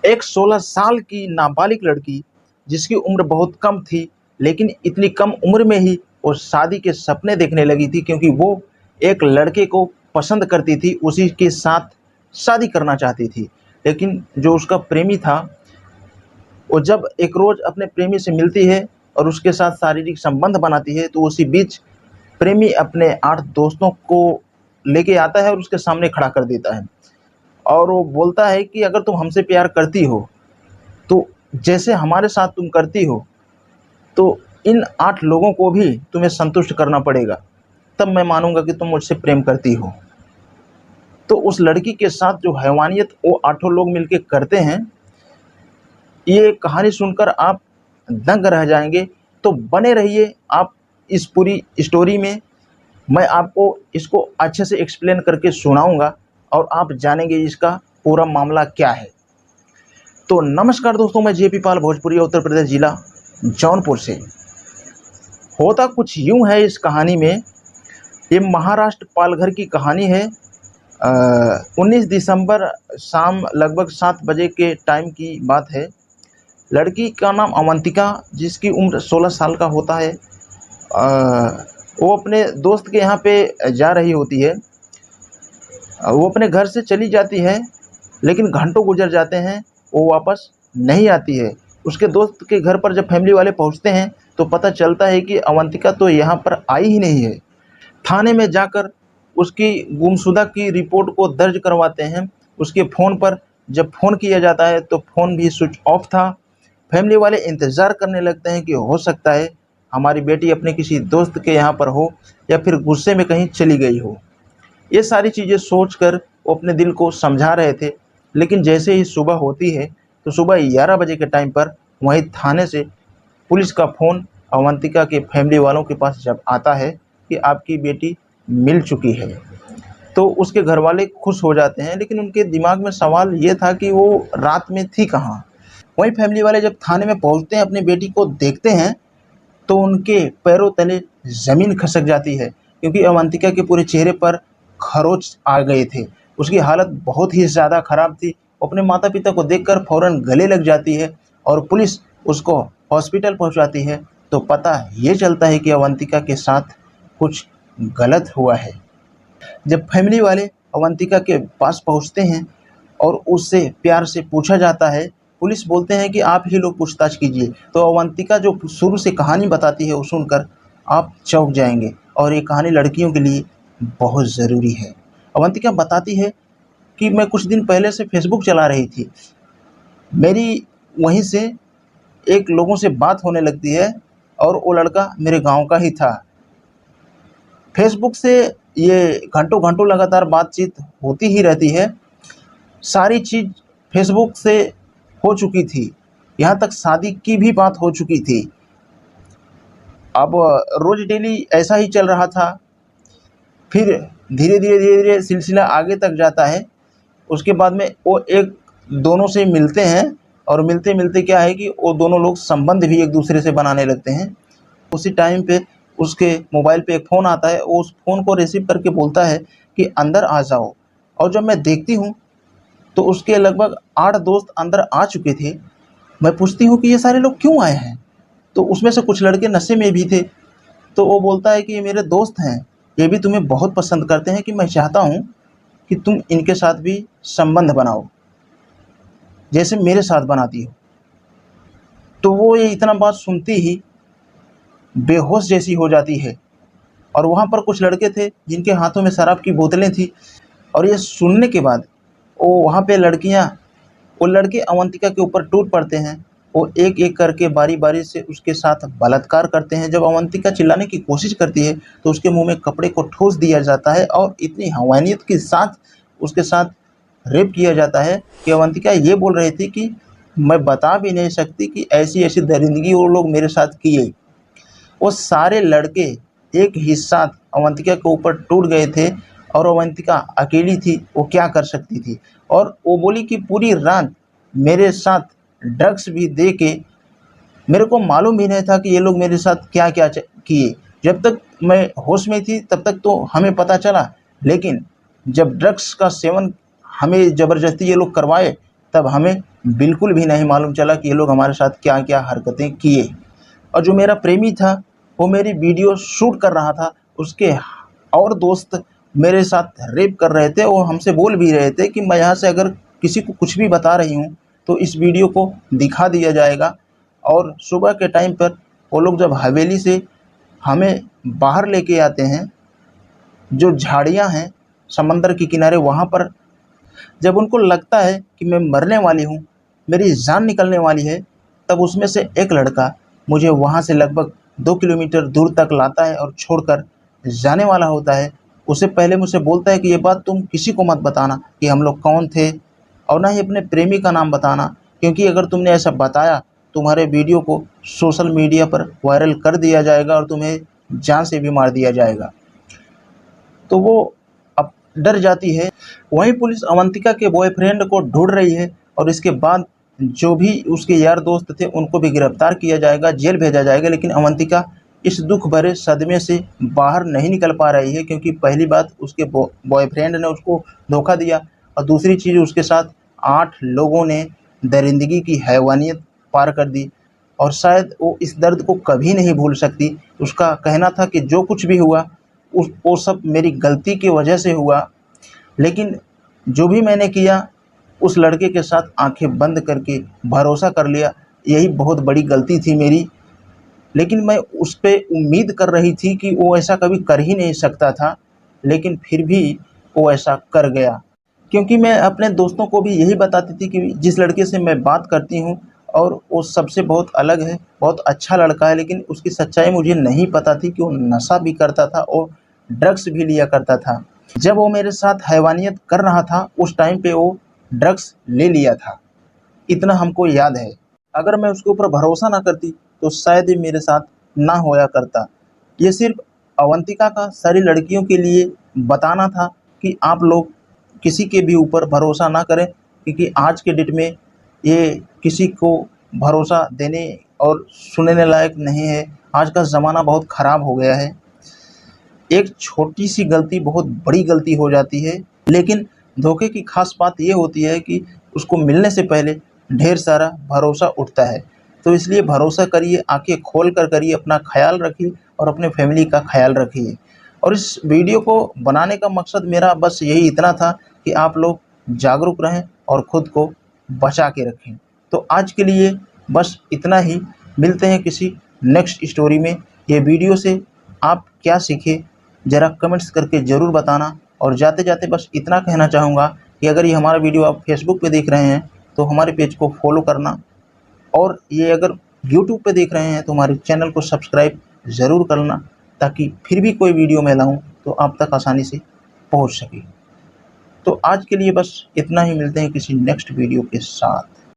एक 16 साल की नाबालिग लड़की जिसकी उम्र बहुत कम थी, लेकिन इतनी कम उम्र में ही वो शादी के सपने देखने लगी थी, क्योंकि वो एक लड़के को पसंद करती थी, उसी के साथ शादी करना चाहती थी। लेकिन जो उसका प्रेमी था, वो जब एक रोज़ अपने प्रेमी से मिलती है और उसके साथ शारीरिक संबंध बनाती है, तो उसी बीच प्रेमी अपने 8 दोस्तों को लेके आता है और उसके सामने खड़ा कर देता है। और वो बोलता है कि अगर तुम हमसे प्यार करती हो, तो जैसे हमारे साथ तुम करती हो, तो इन 8 लोगों को भी तुम्हें संतुष्ट करना पड़ेगा, तब मैं मानूँगा कि तुम मुझसे प्रेम करती हो। तो उस लड़की के साथ जो हैवानियत वो 8 लोग मिलके करते हैं, ये कहानी सुनकर आप दंग रह जाएँगे। तो बने रहिए आप इस पूरी स्टोरी में। मैं आपको इसको अच्छे से एक्सप्लेन करके सुनाऊँगा और आप जानेंगे इसका पूरा मामला क्या है। तो नमस्कार दोस्तों, मैं जेपी पाल, भोजपुरी, उत्तर प्रदेश, जिला जौनपुर से। होता कुछ यूँ है इस कहानी में, ये महाराष्ट्र पालघर की कहानी है। 19 दिसंबर शाम लगभग 7 बजे के टाइम की बात है। लड़की का नाम अवंतिका, जिसकी उम्र 16 साल का होता है। वो अपने दोस्त के यहाँ पे जा रही होती है। वो अपने घर से चली जाती है, लेकिन घंटों गुजर जाते हैं, वो वापस नहीं आती है। उसके दोस्त के घर पर जब फैमिली वाले पहुंचते हैं, तो पता चलता है कि अवंतिका तो यहाँ पर आई ही नहीं है। थाने में जाकर उसकी गुमशुदा की रिपोर्ट को दर्ज करवाते हैं। उसके फ़ोन पर जब फ़ोन किया जाता है, तो फ़ोन भी स्विच ऑफ था। फैमिली वाले इंतज़ार करने लगते हैं कि हो सकता है हमारी बेटी अपने किसी दोस्त के यहाँ पर हो, या फिर गुस्से में कहीं चली गई हो। ये सारी चीज़ें सोचकर वो अपने दिल को समझा रहे थे। लेकिन जैसे ही सुबह होती है, तो सुबह 11 बजे के टाइम पर वहीं थाने से पुलिस का फ़ोन अवंतिका के फैमिली वालों के पास जब आता है कि आपकी बेटी मिल चुकी है, तो उसके घर वाले खुश हो जाते हैं। लेकिन उनके दिमाग में सवाल ये था कि वो रात में थी कहाँ। वहीं फैमिली वाले जब थाने में पहुंचते हैं, अपनी बेटी को देखते हैं, तो उनके पैरों तले ज़मीन खिसक जाती है, क्योंकि अवंतिका के पूरे चेहरे पर खरोंच आ गए थे। उसकी हालत बहुत ही ज़्यादा ख़राब थी। वो अपने माता पिता को देखकर फ़ौरन गले लग जाती है और पुलिस उसको हॉस्पिटल पहुंचाती है। तो पता ये चलता है कि अवंतिका के साथ कुछ गलत हुआ है। जब फैमिली वाले अवंतिका के पास पहुंचते हैं और उससे प्यार से पूछा जाता है, पुलिस बोलते हैं कि आप ही लोग पूछताछ कीजिए। तो अवंतिका जो शुरू से कहानी बताती है, वो सुनकर आप चौंक जाएंगे, और ये कहानी लड़कियों के लिए बहुत ज़रूरी है। अवंतिका बताती है कि मैं कुछ दिन पहले से फेसबुक चला रही थी, मेरी वहीं से एक लोगों से बात होने लगती है, और वो लड़का मेरे गांव का ही था। फेसबुक से ये घंटों घंटों लगातार बातचीत होती ही रहती है। सारी चीज़ फेसबुक से हो चुकी थी, यहाँ तक शादी की भी बात हो चुकी थी। अब रोज़ डेली ऐसा ही चल रहा था। फिर धीरे धीरे सिलसिला आगे तक जाता है। उसके बाद में वो एक दोनों से मिलते हैं, और मिलते मिलते क्या है कि वो दोनों लोग संबंध भी एक दूसरे से बनाने लगते हैं। उसी टाइम पे उसके मोबाइल पे एक फ़ोन आता है। वो उस फ़ोन को रिसीव करके बोलता है कि अंदर आ जाओ। और जब मैं देखती हूँ, तो उसके लगभग 8 दोस्त अंदर आ चुके थे। मैं पूछती हूँ कि ये सारे लोग क्यों आए हैं? तो उसमें से कुछ लड़के नशे में भी थे। तो वो बोलता है कि ये मेरे दोस्त हैं, ये भी तुम्हें बहुत पसंद करते हैं, कि मैं चाहता हूँ कि तुम इनके साथ भी संबंध बनाओ, जैसे मेरे साथ बनाती हो। तो वो ये इतना बात सुनती ही बेहोश जैसी हो जाती है। और वहाँ पर कुछ लड़के थे जिनके हाथों में शराब की बोतलें थी। और ये सुनने के बाद वो वहाँ पे वो लड़के अवंतिका के ऊपर टूट पड़ते हैं। वो एक एक करके बारी बारी से उसके साथ बलात्कार करते हैं। जब अवंतिका चिल्लाने की कोशिश करती है, तो उसके मुंह में कपड़े को ठोस दिया जाता है, और इतनी हैवानियत के साथ उसके साथ रेप किया जाता है कि अवंतिका ये बोल रही थी कि मैं बता भी नहीं सकती कि ऐसी ऐसी दरिंदगी वो लोग मेरे साथ किए। वो सारे लड़के एक ही साथ अवंतिका के ऊपर टूट गए थे, और अवंतिका अकेली थी, वो क्या कर सकती थी। और वो बोली कि पूरी रात मेरे साथ ड्रग्स भी दे के मेरे को मालूम भी नहीं था कि ये लोग मेरे साथ क्या क्या किए। जब तक मैं होश में थी, तब तक तो हमें पता चला, लेकिन जब ड्रग्स का सेवन हमें ज़बरदस्ती ये लोग करवाए, तब हमें बिल्कुल भी नहीं मालूम चला कि ये लोग हमारे साथ क्या क्या हरकतें किए। और जो मेरा प्रेमी था वो मेरी वीडियो शूट कर रहा था, उसके और दोस्त मेरे साथ रेप कर रहे थे और हमसे बोल भी रहे थे कि मैं यहाँ से अगर किसी को कुछ भी बता रही हूँ तो इस वीडियो को दिखा दिया जाएगा। और सुबह के टाइम पर वो लोग जब हवेली से हमें बाहर लेके आते हैं, जो झाड़ियाँ हैं समंदर के किनारे, वहाँ पर जब उनको लगता है कि मैं मरने वाली हूँ, मेरी जान निकलने वाली है, तब उसमें से एक लड़का मुझे वहाँ से लगभग 2 किलोमीटर दूर तक लाता है और छोड़कर जाने वाला होता है। उससे पहले मुझसे बोलता है कि ये बात तुम किसी को मत बताना कि हम लोग कौन थे, और ना ही अपने प्रेमी का नाम बताना, क्योंकि अगर तुमने ऐसा बताया तुम्हारे वीडियो को सोशल मीडिया पर वायरल कर दिया जाएगा और तुम्हें जान से भी मार दिया जाएगा। तो वो अब डर जाती है। वहीं पुलिस अवंतिका के बॉयफ्रेंड को ढूंढ रही है और इसके बाद जो भी उसके यार दोस्त थे उनको भी गिरफ्तार किया जाएगा, जेल भेजा जाएगा। लेकिन अवंतिका इस दुख भरे सदमे से बाहर नहीं निकल पा रही है, क्योंकि पहली बात उसके बॉयफ्रेंड ने उसको धोखा दिया और दूसरी चीज़ उसके साथ 8 लोगों ने दरिंदगी की हैवानियत पार कर दी और शायद वो इस दर्द को कभी नहीं भूल सकती। उसका कहना था कि जो कुछ भी हुआ वो सब मेरी गलती की वजह से हुआ, लेकिन जो भी मैंने किया उस लड़के के साथ आंखें बंद करके भरोसा कर लिया, यही बहुत बड़ी गलती थी मेरी। लेकिन मैं उस पे उम्मीद कर रही थी कि वो ऐसा कभी कर ही नहीं सकता था, लेकिन फिर भी वो ऐसा कर गया। क्योंकि मैं अपने दोस्तों को भी यही बताती थी कि जिस लड़के से मैं बात करती हूँ और वो सबसे बहुत अलग है, बहुत अच्छा लड़का है, लेकिन उसकी सच्चाई मुझे नहीं पता थी कि वो नशा भी करता था और ड्रग्स भी लिया करता था। जब वो मेरे साथ हैवानियत कर रहा था उस टाइम पे वो ड्रग्स ले लिया था, इतना हमको याद है। अगर मैं उसके ऊपर भरोसा ना करती तो शायद ये मेरे साथ ना होया करता। ये सिर्फ अवंतिका का सारी लड़कियों के लिए बताना था कि आप लोग किसी के भी ऊपर भरोसा ना करें, क्योंकि आज के डेट में ये किसी को भरोसा देने और सुनने लायक नहीं है। आज का ज़माना बहुत ख़राब हो गया है। एक छोटी सी गलती बहुत बड़ी गलती हो जाती है, लेकिन धोखे की खास बात ये होती है कि उसको मिलने से पहले ढेर सारा भरोसा उठता है। तो इसलिए भरोसा करिए, आंखें खोल कर करिए, अपना ख्याल रखिए और अपने फैमिली का ख्याल रखिए। और इस वीडियो को बनाने का मकसद मेरा बस यही इतना था कि आप लोग जागरूक रहें और ख़ुद को बचा के रखें। तो आज के लिए बस इतना ही। मिलते हैं किसी नेक्स्ट स्टोरी में। ये वीडियो से आप क्या सीखे ज़रा कमेंट्स करके ज़रूर बताना। और जाते जाते बस इतना कहना चाहूँगा कि अगर ये हमारा वीडियो आप फेसबुक पे देख रहे हैं तो हमारे पेज को फॉलो करना, और ये अगर यूट्यूब पे देख रहे हैं तो हमारे चैनल को सब्सक्राइब ज़रूर करना, ताकि फिर भी कोई वीडियो मैं लाऊँ तो आप तक आसानी से पहुँच सके। तो आज के लिए बस इतना ही। मिलते हैं किसी नेक्स्ट वीडियो के साथ।